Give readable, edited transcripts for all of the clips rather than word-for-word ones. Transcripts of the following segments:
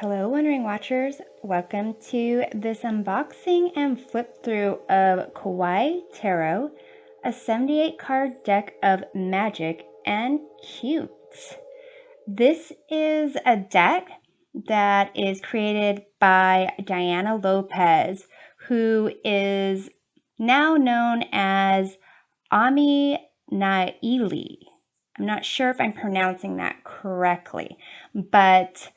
Hello, Wondering Watchers. Welcome to this unboxing and flip through of Kawaii Tarot, a 78 card deck of magic and cute. This is a deck that is created by Diana Lopez, who is now known as Ami Naili. I'm not sure if I'm pronouncing that correctly, but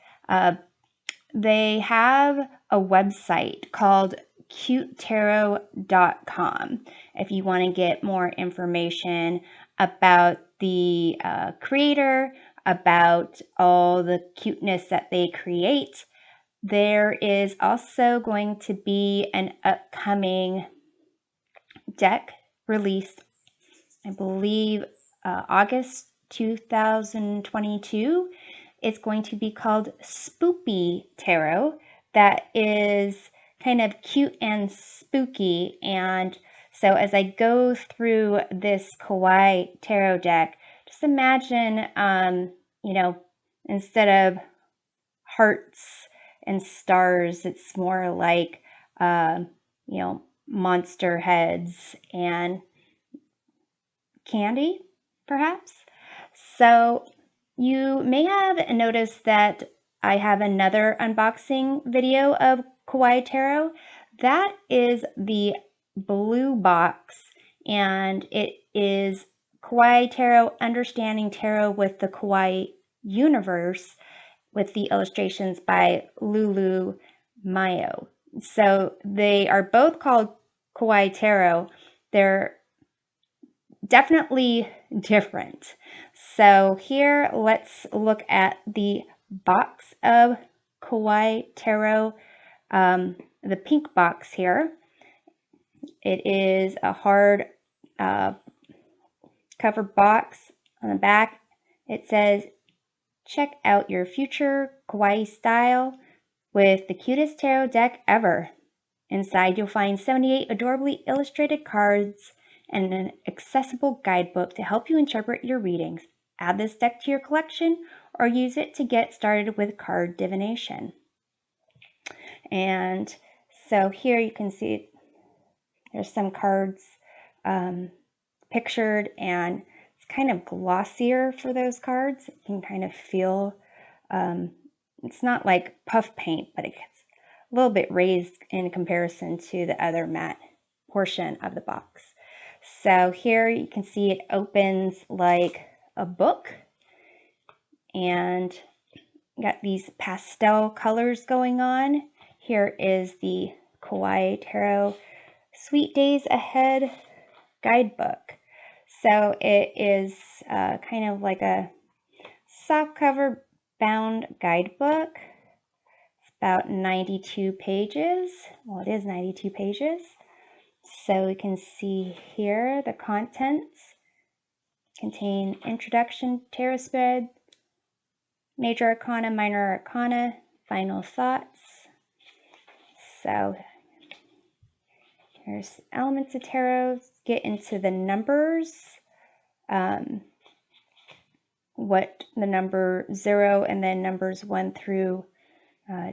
they have a website called cutetarot.com if you want to get more information about the creator, about all the cuteness that they create. There is also going to be an upcoming deck released, I believe, August 2022. It's going to be called Spoopy Tarot. That is kind of cute and spooky. And so as I go through this Kawaii Tarot deck, just imagine, instead of hearts and stars, it's more like, monster heads and candy, perhaps. So you may have noticed that I have another unboxing video of Kawaii Tarot. That is the blue box, and it is Kawaii Tarot, Understanding Tarot with the Kawaii Universe, with the illustrations by Lulu Mayo. So they are both called Kawaii Tarot. They're definitely different. So here, let's look at the box of Kawaii Tarot, the pink box here. It is a hard cover box. On the back, it says, check out your future Kawaii style with the cutest tarot deck ever. Inside, you'll find 78 adorably illustrated cards and an accessible guidebook to help you interpret your readings. Add this deck to your collection or use it to get started with card divination. And so here you can see there's some cards pictured, and it's kind of glossier for those cards. You can kind of feel, it's not like puff paint, but it gets a little bit raised in comparison to the other matte portion of the box. So here you can see it opens like a book, and got these pastel colors going on. Here is the Kawaii Tarot Sweet Days Ahead Guidebook. So it is kind of like a softcover bound guidebook. It's about 92 pages. Well, it is 92 pages. So we can see here the contents contain introduction, tarot spread, major arcana, minor arcana, final thoughts. So here's elements of tarot, get into the numbers, what the number 0 and then numbers 1 through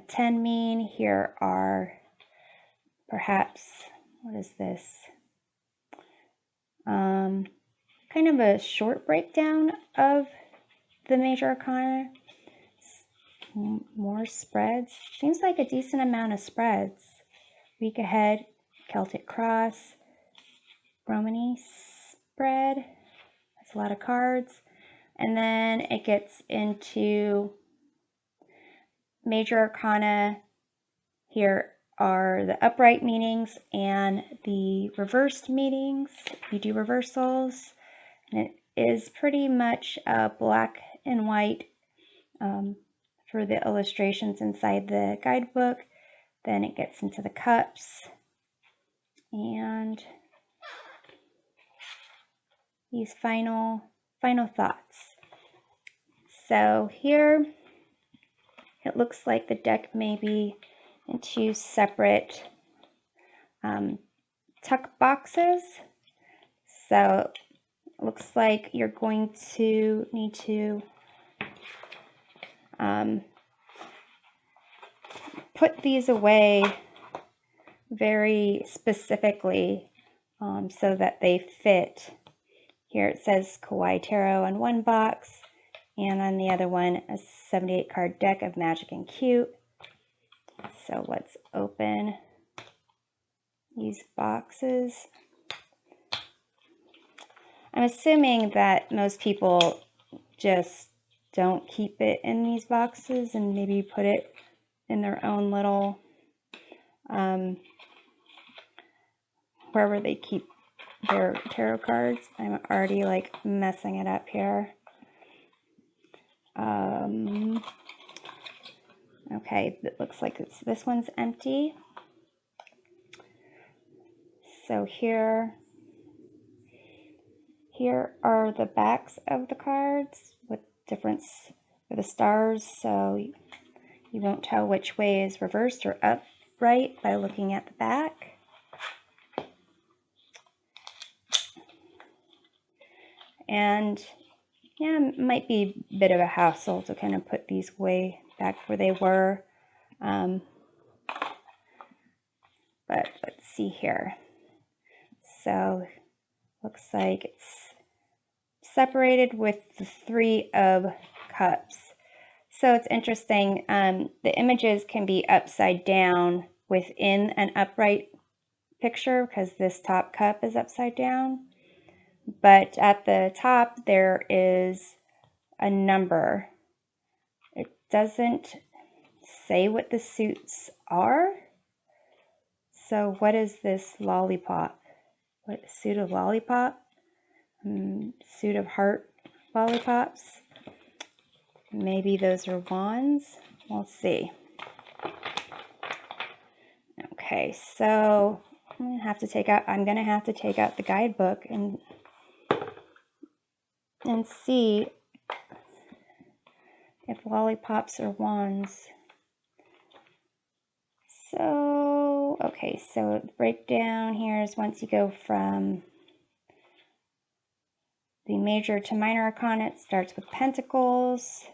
10 mean. Here are perhaps, what is this? Kind of a short breakdown of the major arcana. More spreads. Seems like a decent amount of spreads. Week ahead, Celtic cross, Romany spread. That's a lot of cards. And then it gets into major arcana. Here are the upright meanings and the reversed meanings. You do reversals, and it is pretty much black and white for the illustrations inside the guidebook. Then it gets into the cups and these final thoughts. So here it looks like the deck may be in two separate tuck boxes. So it looks like you're going to need to put these away very specifically so that they fit. Here it says Kawaii Tarot on one box, and on the other one, a 78 card deck of Magic and Cute. So let's open these boxes. I'm assuming that most people just don't keep it in these boxes and maybe put it in their own little, wherever they keep their tarot cards. I'm already like messing it up here. Okay, it looks like this one's empty. So here are the backs of the cards with different for the stars, so you won't tell which way is reversed or upright by looking at the back. And yeah, it might be a bit of a hassle to kind of put these way back where they were. But let's see here. So looks like it's separated with the 3 of Cups. So it's interesting. The images can be upside down within an upright picture because this top cup is upside down. But at the top there is a number. It doesn't say what the suits are. So what is this lollipop? What suit of lollipop? Suit of heart lollipops? Maybe those are wands. We'll see. Okay, so I'm gonna have to take out the guidebook and see if lollipops are wands. So, okay, so the breakdown here is once you go from the major to minor arcana, it starts with Pentacles,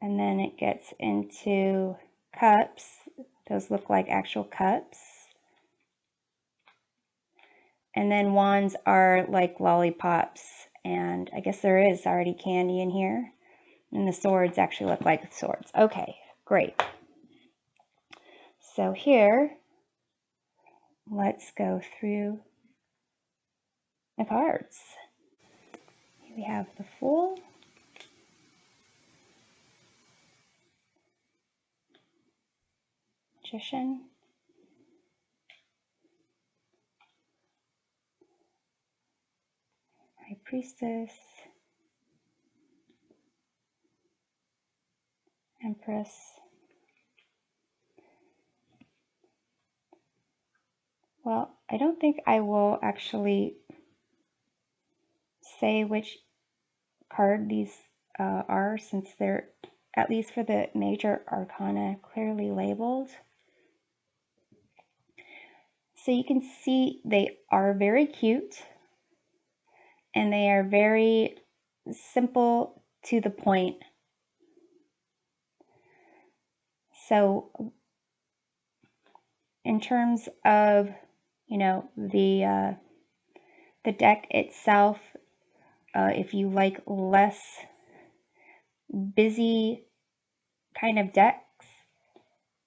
and then it gets into Cups. Those look like actual cups. And then wands are like lollipops, and I guess there is already candy in here. And the swords actually look like swords. Okay, great. So here, let's go through the cards. Here we have the Fool, Magician, High Priestess, Empress, well, I don't think I will actually say which card these are, since they're, at least for the major arcana, clearly labeled. So you can see they are very cute and they are very simple to the point. So in terms of, you know, the deck itself, if you like less busy kind of decks,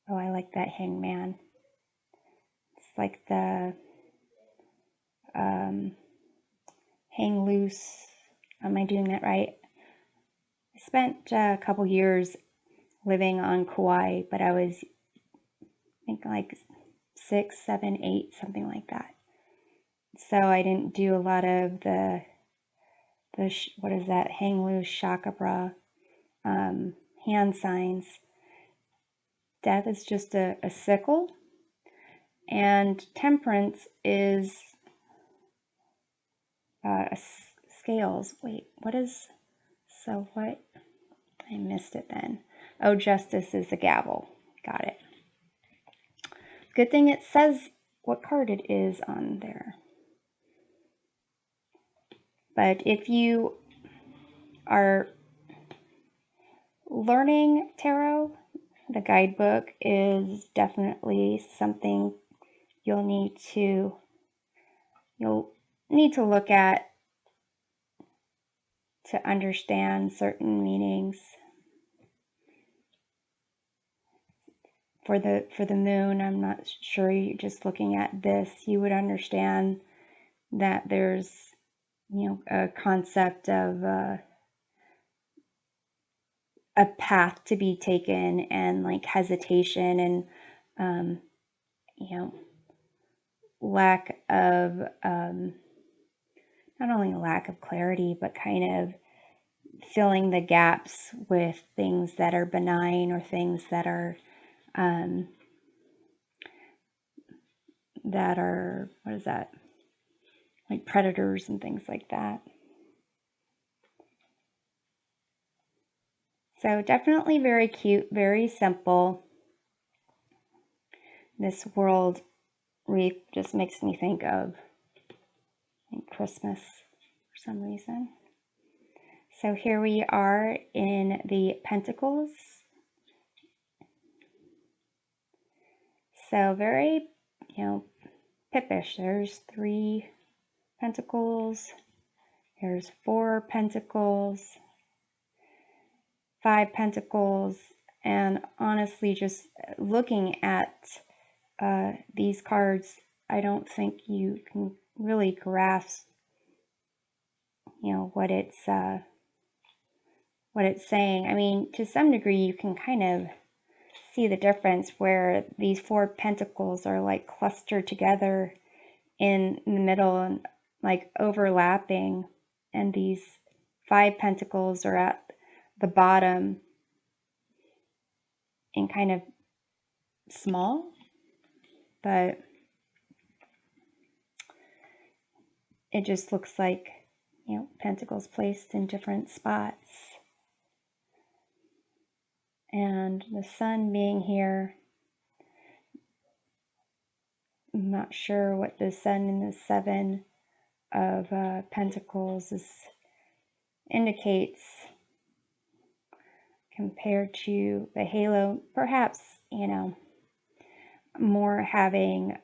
oh, I like that Hangman. It's like the hang loose. Am I doing that right? I spent a couple years living on Kauai, but I was, I think, like 6, 7, 8, something like that. So I didn't do a lot of the what is that, hang loose, chakra, hand signs. Death is just a sickle, and temperance is scales. Wait, what is, so what? I missed it then. Oh, justice is the gavel. Got it. Good thing it says what card it is on there. But if you are learning tarot, the a guidebook is definitely something you'll need to look at to understand certain meanings. For the moon, I'm not sure, you just looking at this, you would understand that there's, you know, a concept of a path to be taken, and like hesitation, and you know, lack of not only lack of clarity, but kind of filling the gaps with things that are benign, or things that are what is that, like predators and things like that. So definitely very cute, very simple. This world wreath just makes me think of Christmas for some reason. So here we are in the Pentacles. So very, you know, pippish. There's 3 Pentacles. There's 4 Pentacles. 5 Pentacles. And honestly, just looking at these cards, I don't think you can really grasp, you know, what it's saying. I mean, to some degree, you can kind of see the difference where these 4 Pentacles are like clustered together in the middle and like overlapping, and these 5 Pentacles are at the bottom and kind of small, but it just looks like, you know, pentacles placed in different spots. And the sun being here, I'm not sure what the sun in the 7 of Pentacles indicates compared to the halo. Perhaps, you know, more having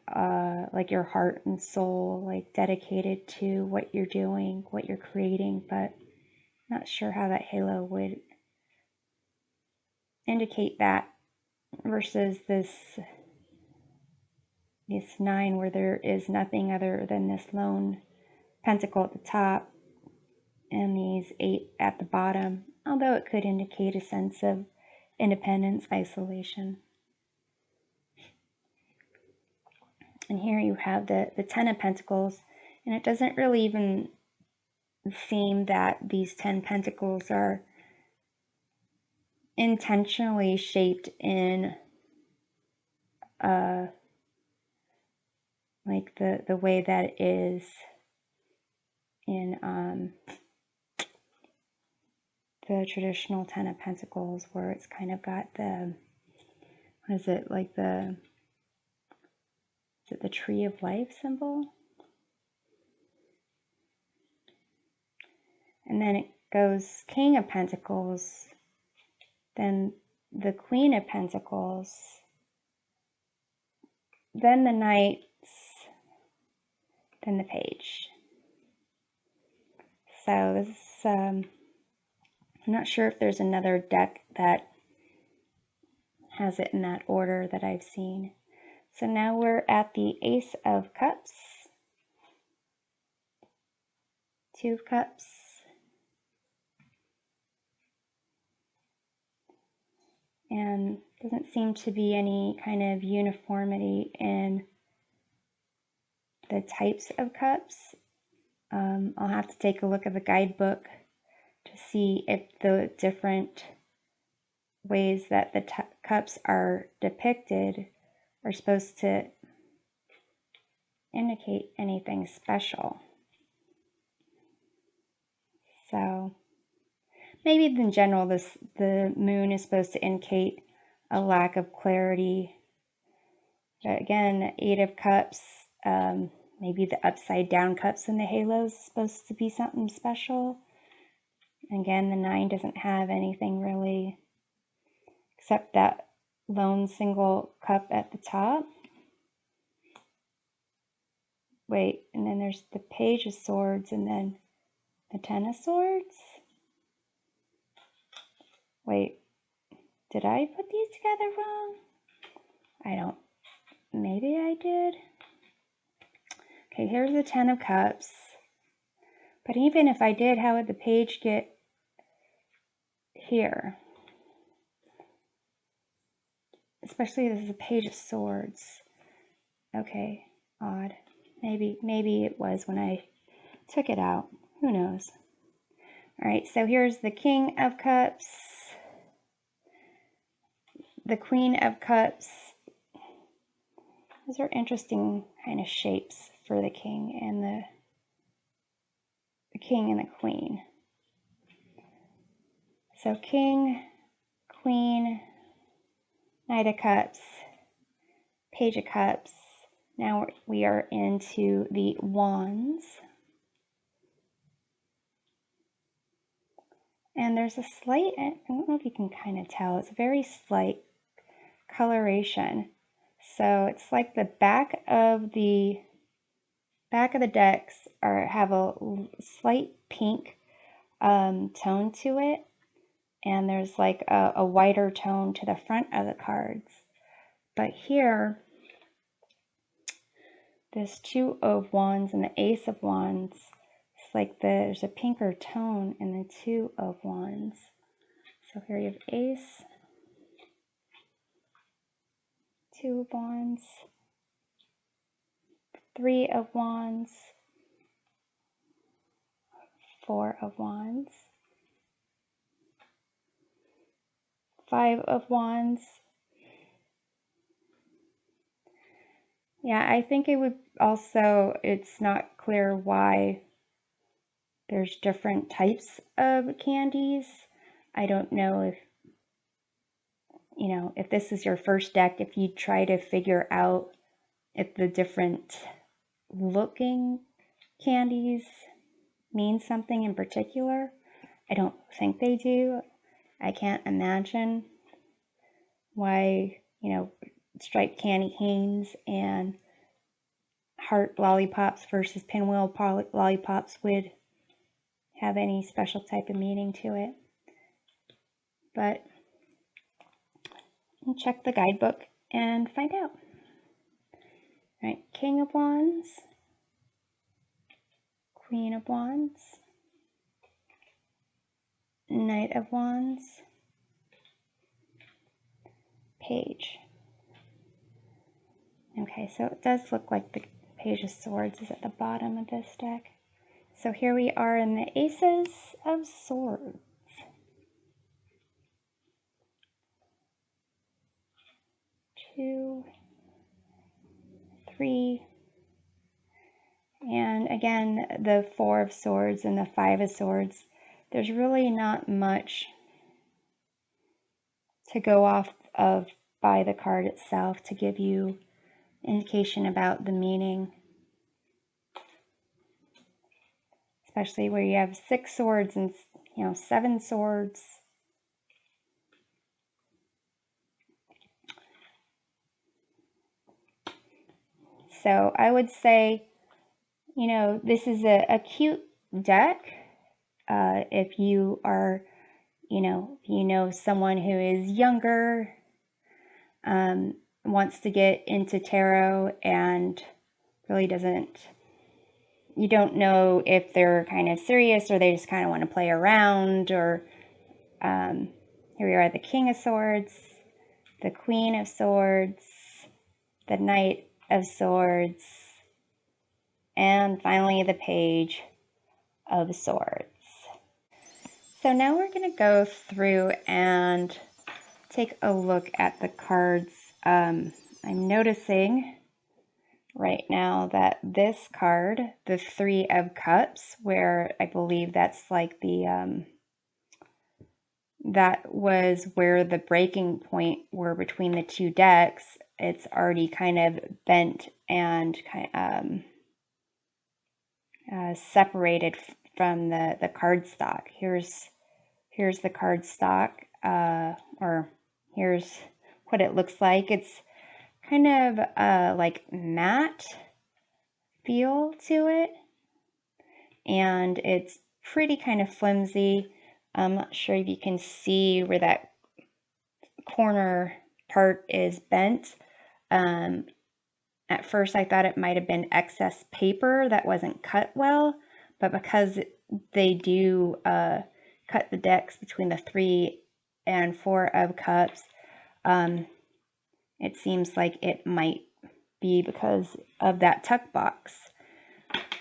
like your heart and soul like dedicated to what you're doing, what you're creating, but not sure how that halo would indicate that versus this 9, where there is nothing other than this lone pentacle at the top and these 8 at the bottom, although it could indicate a sense of independence, isolation. And here you have the 10 of Pentacles, and it doesn't really even seem that these 10 Pentacles are intentionally shaped in like the way that it is in the traditional 10 of Pentacles, where it's kind of got the, what is it, like is it the tree of life symbol? And then it goes King of Pentacles, then the Queen of Pentacles, then the Knights, then the Page. So this is, I'm not sure if there's another deck that has it in that order that I've seen. So now we're at the Ace of Cups, 2 of Cups, and doesn't seem to be any kind of uniformity in the types of cups. I'll have to take a look at the guidebook to see if the different ways that the cups are depicted are supposed to indicate anything special. So maybe in general, the moon is supposed to indicate a lack of clarity. But again, 8 of Cups, maybe the upside down cups in the halo is supposed to be something special. Again, the 9 doesn't have anything really except that lone single cup at the top. Wait, and then there's the Page of Swords and then the Ten of Swords. Wait, did I put these together wrong? I don't, maybe I did. Okay, here's the Ten of Cups. But even if I did, how would the page get here? Especially this is a Page of Swords. Okay, odd. Maybe it was when I took it out. Who knows? All right, so here's the King of Cups, the Queen of Cups. Those are interesting kind of shapes for the king and the king and the queen. So King, Queen, Knight of Cups, Page of Cups. Now we are into the Wands. And there's a slight, I don't know if you can kind of tell, it's a very slight coloration. So it's like the back of the decks have a slight pink tone to it, and there's like a whiter tone to the front of the cards. But here, this Two of Wands and the Ace of Wands, it's like there's a pinker tone in the Two of Wands. So here you have Ace, Two of Wands, Three of Wands, Four of Wands, Five of Wands. Yeah, I think it would also, it's not clear why there's different types of candies. I don't know if, if this is your first deck, if you try to figure out if the different looking candies mean something in particular. I don't think they do. I can't imagine why, striped candy canes and heart lollipops versus pinwheel lollipops would have any special type of meaning to it. But we'll check the guidebook and find out. All right, King of Wands, Queen of Wands, Knight of Wands, Page. Okay, so it does look like the Page of Swords is at the bottom of this deck. So here we are in the Aces of Swords. Two, three, and again, the Four of Swords and the Five of Swords. There's really not much to go off of by the card itself to give you indication about the meaning. Especially where you have 6 swords and 7 swords. So I would say, this is a cute deck. If you are, someone who is younger, wants to get into tarot and really you don't know if they're kind of serious or they just kind of want to play around, or here we are, the King of Swords, the Queen of Swords, the Knight of Swords, and finally the Page of Swords. So now we're going to go through and take a look at the cards. I'm noticing right now that this card, the Three of Cups, where I believe that's like that was where the breaking point were between the two decks. It's already kind of bent and separated from the card stock. Here's the card stock, or here's what it looks like. It's kind of like matte feel to it, and it's pretty kind of flimsy. I'm not sure if you can see where that corner part is bent. At first I thought it might have been excess paper that wasn't cut well, but because they do cut the decks between the 3 and 4 of cups, it seems like it might be because of that tuck box.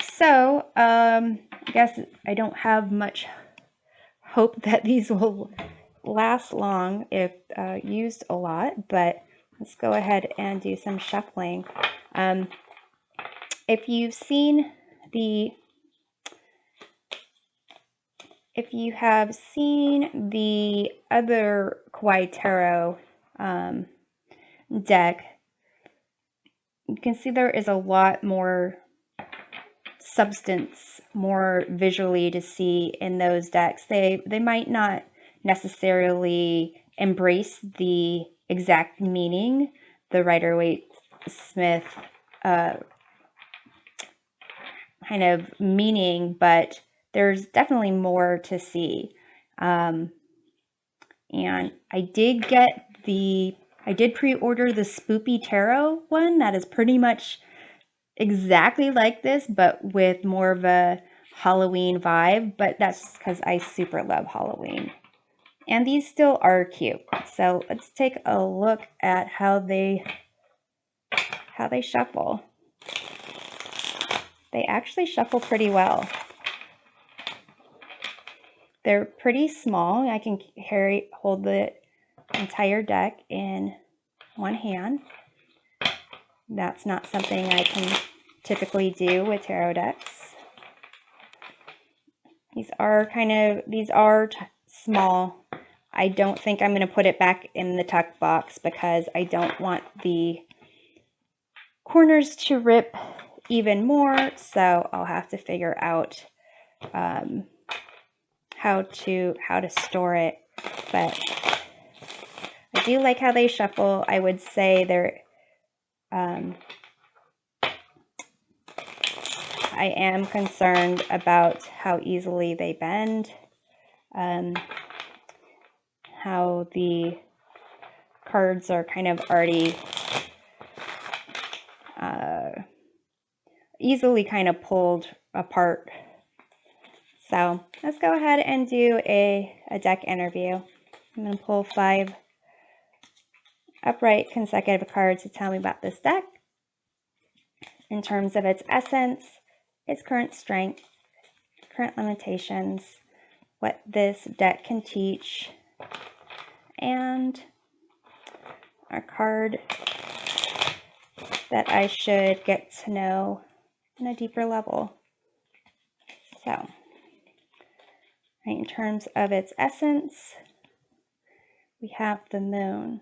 So I guess I don't have much hope that these will last long if used a lot, but let's go ahead and do some shuffling. If you have seen the other Kawaii Tarot deck, you can see there is a lot more substance, more visually to see in those decks. They might not necessarily embrace the exact meaning, the Rider-Waite-Smith kind of meaning, but there's definitely more to see. And I did pre-order the Spoopy Tarot one that is pretty much exactly like this, but with more of a Halloween vibe, but that's because I super love Halloween. And these still are cute. So let's take a look at how they shuffle. They actually shuffle pretty well. They're pretty small. I can hold the entire deck in one hand. That's not something I can typically do with tarot decks. These are small. I don't think I'm going to put it back in the tuck box because I don't want the corners to rip even more, so I'll have to figure out how to store it. But I do like how they shuffle. I would say they're I am concerned about how easily they bend, how the cards are kind of already easily kind of pulled apart. So let's go ahead and do a deck interview. I'm going to pull 5 upright consecutive cards to tell me about this deck in terms of its essence, its current strength, current limitations, what this deck can teach, and a card that I should get to know on a deeper level. So, in terms of its essence, we have the Moon.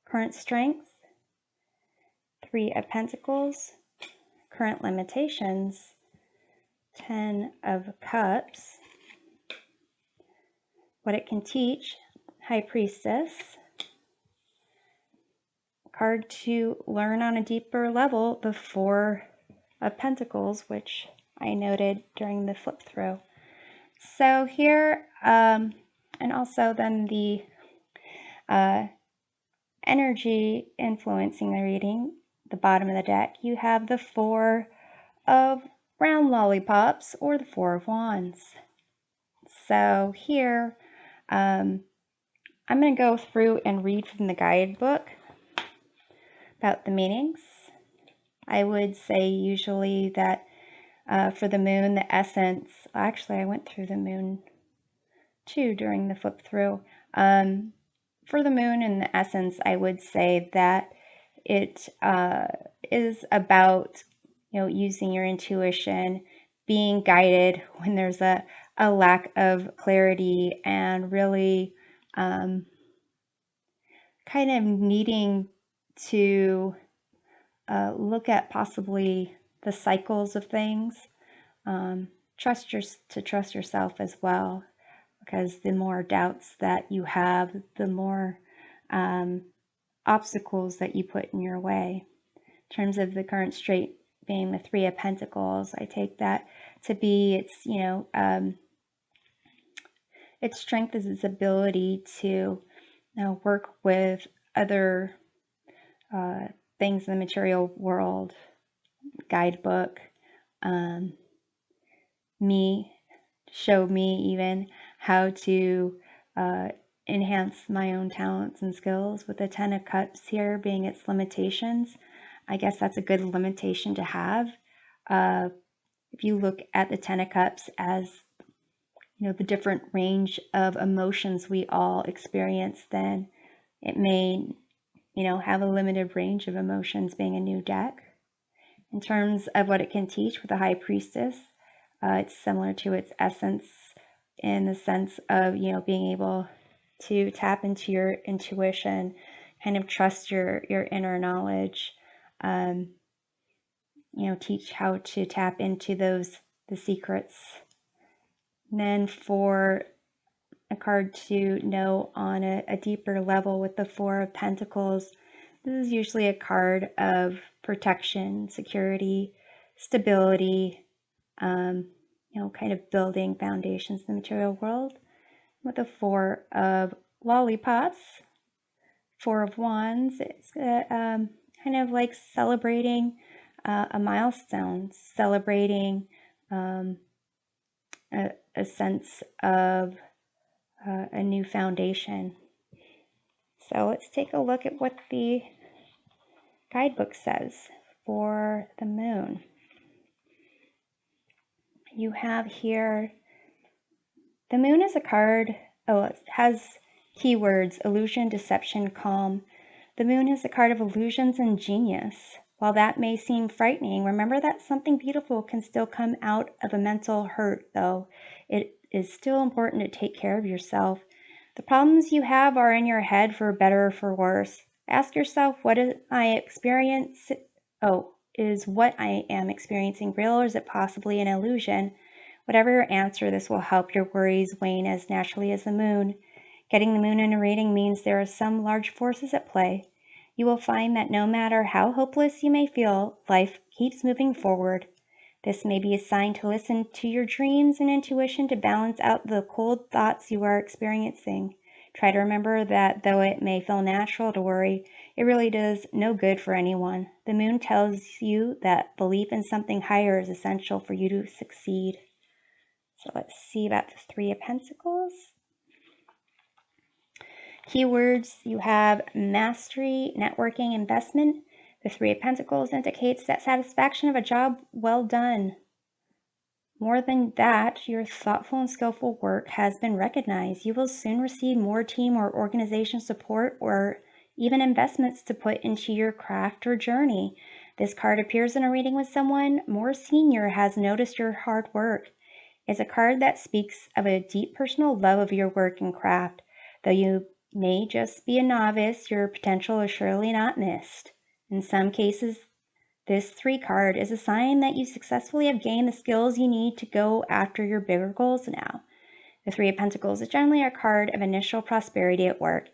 Current strength, 3 of Pentacles. Current limitations, 10 of Cups. What it can teach, High Priestess. Card to learn on a deeper level, the 4 of Pentacles, which I noted during the flip through. So here, and also then the energy influencing the reading, the bottom of the deck, you have the 4 of round lollipops or the 4 of wands. So here, I'm going to go through and read from the guidebook about the meanings. I would say usually that for the Moon, the essence, actually I went through the Moon too during the flip through. For the Moon and the essence, I would say that it is about, using your intuition, being guided when there's a lack of clarity, and really kind of needing to look at possibly the cycles of things. Trust yourself as well, because the more doubts that you have, the more obstacles that you put in your way. In terms of the current straight being the Three of Pentacles, I take that to be its strength is its ability to work with other things in the material world, guidebook, show me even how to enhance my own talents and skills, with the Ten of Cups here being its limitations. I guess that's a good limitation to have. If you look at the Ten of Cups as the different range of emotions we all experience, then it may have a limited range of emotions, being a new deck. In terms of what it can teach with the High Priestess, it's similar to its essence in the sense of, being able to tap into your intuition, kind of trust your inner knowledge, teach how to tap into the secrets. And then for a card to know on a deeper level with the Four of Pentacles, this is usually a card of protection, security, stability, kind of building foundations in the material world. With the Four of Lollipops, Four of Wands, it's kind of like celebrating a milestone, celebrating a sense of a new foundation. So let's take a look at what the guidebook says for the moon. You have here, the moon is a card, it has keywords: illusion, deception, calm. The moon is a card of illusions and genius. While that may seem frightening, remember that something beautiful can still come out of a mental hurt, though. It is still important to take care of yourself. The problems you have are in your head, for better or for worse. Ask yourself, what is I experience? Is what I am experiencing real, or is it possibly an illusion? Whatever your answer, this will help your worries wane as naturally as the moon. Getting the moon in a reading means there are some large forces at play. You will find that no matter how hopeless you may feel, life keeps moving forward. This may be a sign to listen to your dreams and intuition to balance out the cold thoughts you are experiencing. Try to remember that though it may feel natural to worry, it really does no good for anyone. The moon tells you that belief in something higher is essential for you to succeed. So let's see about the Three of Pentacles. Keywords, you have mastery, networking, investment. The Three of Pentacles indicates that satisfaction of a job well done. More than that, your thoughtful and skillful work has been recognized. You will soon receive more team or organization support, or even investments to put into your craft or journey. This card appears in a reading with someone more senior has noticed your hard work. It's a card that speaks of a deep personal love of your work and craft. Though you may just be a novice, your potential is surely not missed. In some cases, this 3 card is a sign that you successfully have gained the skills you need to go after your bigger goals now. The Three of Pentacles is generally a card of initial prosperity at work.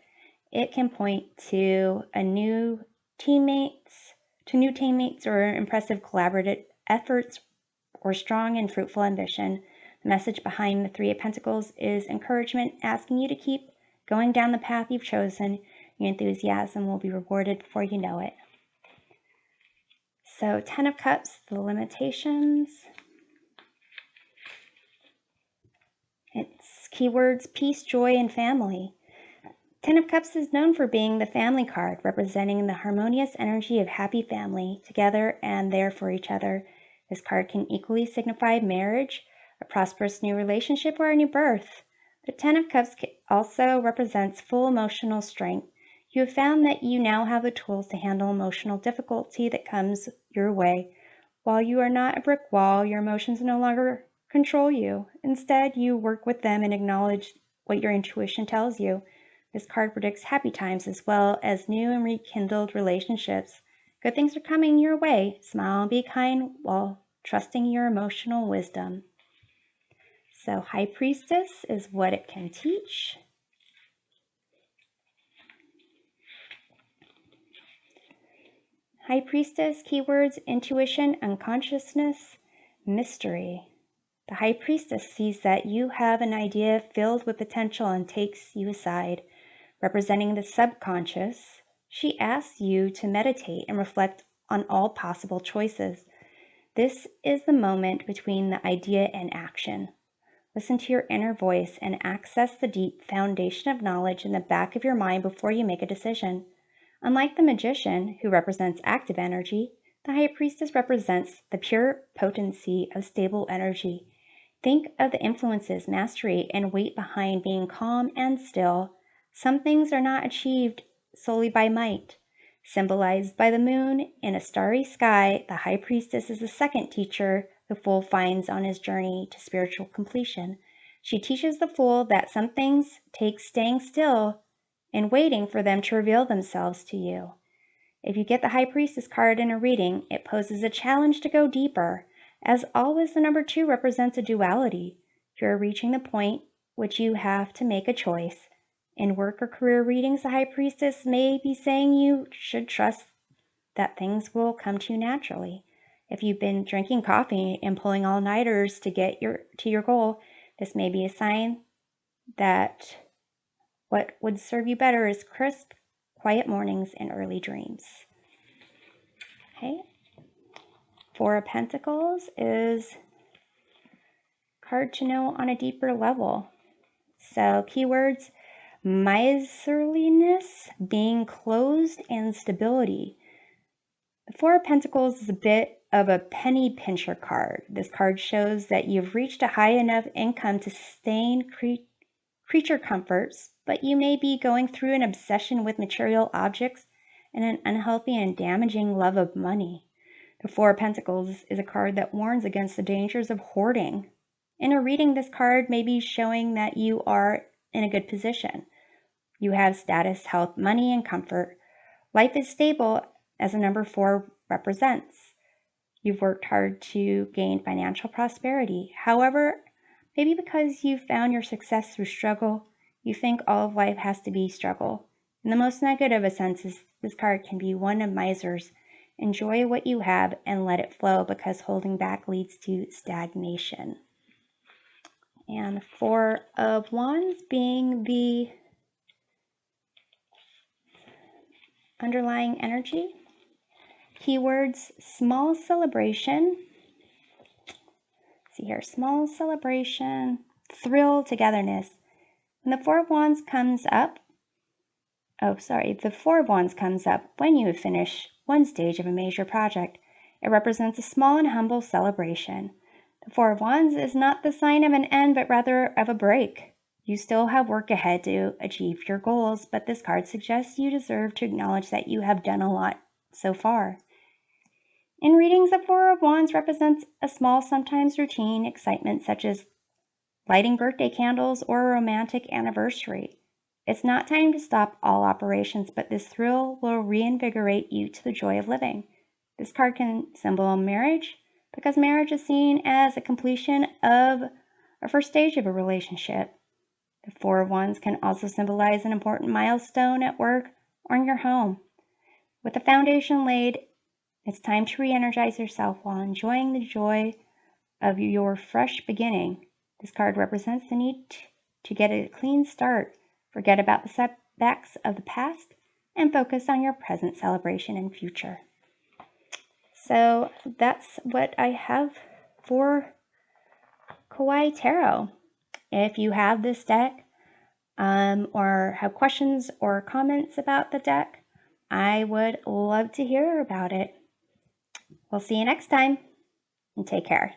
It can point to new teammates or impressive collaborative efforts or strong and fruitful ambition. The message behind the Three of Pentacles is encouragement, asking you to keep going down the path you've chosen. Your enthusiasm will be rewarded before you know it. So 10 of Cups, the limitations. It's keywords: peace, joy, and family. 10 of Cups is known for being the family card, representing the harmonious energy of happy family, together and there for each other. This card can equally signify marriage, a prosperous new relationship, or a new birth. The 10 of Cups also represents full emotional strength. You have found that you now have the tools to handle emotional difficulty that comes your way. While you are not a brick wall, your emotions no longer control you. Instead, you work with them and acknowledge what your intuition tells you. This card predicts happy times as well as new and rekindled relationships. Good things are coming your way. Smile and be kind while trusting your emotional wisdom. So High Priestess is what it can teach. High Priestess, keywords, intuition, unconsciousness, mystery. The High Priestess sees that you have an idea filled with potential and takes you aside. Representing the subconscious, she asks you to meditate and reflect on all possible choices. This is the moment between the idea and action. Listen to your inner voice and access the deep foundation of knowledge in the back of your mind before you make a decision. Unlike the magician, who represents active energy, the High Priestess represents the pure potency of stable energy. Think of the influences, mastery, and weight behind being calm and still. Some things are not achieved solely by might. Symbolized by the moon in a starry sky, the High Priestess is the second teacher the Fool finds on his journey to spiritual completion. She teaches the Fool that some things take staying still and waiting for them to reveal themselves to you. If you get the High Priestess card in a reading, it poses a challenge to go deeper. As always, the number 2 represents a duality. You're reaching the point which you have to make a choice. In work or career readings, the High Priestess may be saying you should trust that things will come to you naturally. If you've been drinking coffee and pulling all-nighters to get to your goal, this may be a sign that what would serve you better is crisp, quiet mornings and early dreams. Okay. 4 of Pentacles is card to know on a deeper level. So keywords, miserliness, being closed, and stability. The 4 of Pentacles is a bit of a penny pincher card. This card shows that you've reached a high enough income to sustain creature comforts, but you may be going through an obsession with material objects and an unhealthy and damaging love of money. The 4 of Pentacles is a card that warns against the dangers of hoarding. In a reading, this card may be showing that you are in a good position. You have status, health, money, and comfort. Life is stable, as the number 4 represents. You've worked hard to gain financial prosperity. However, maybe because you've found your success through struggle, you think all of life has to be struggle. In the most negative of senses, this card can be one of misers. Enjoy what you have and let it flow, because holding back leads to stagnation. And 4 of Wands being the underlying energy. Keywords, small celebration. See here, small celebration, thrill, togetherness. When the 4 of Wands comes up, the 4 of Wands comes up when you have finished one stage of a major project. It represents a small and humble celebration. The 4 of Wands is not the sign of an end, but rather of a break. You still have work ahead to achieve your goals, but this card suggests you deserve to acknowledge that you have done a lot so far. In readings, the 4 of Wands represents a small, sometimes routine excitement, such as lighting birthday candles or a romantic anniversary. It's not time to stop all operations, but this thrill will reinvigorate you to the joy of living. This card can symbol marriage, because marriage is seen as a completion of a first stage of a relationship. The 4 of Wands can also symbolize an important milestone at work or in your home. With the foundation laid, it's time to re-energize yourself while enjoying the joy of your fresh beginning. This card represents the need to get a clean start, forget about the setbacks of the past, and focus on your present celebration and future. So that's what I have for Kawaii Tarot. If you have this deck or have questions or comments about the deck, I would love to hear about it. We'll see you next time, and take care.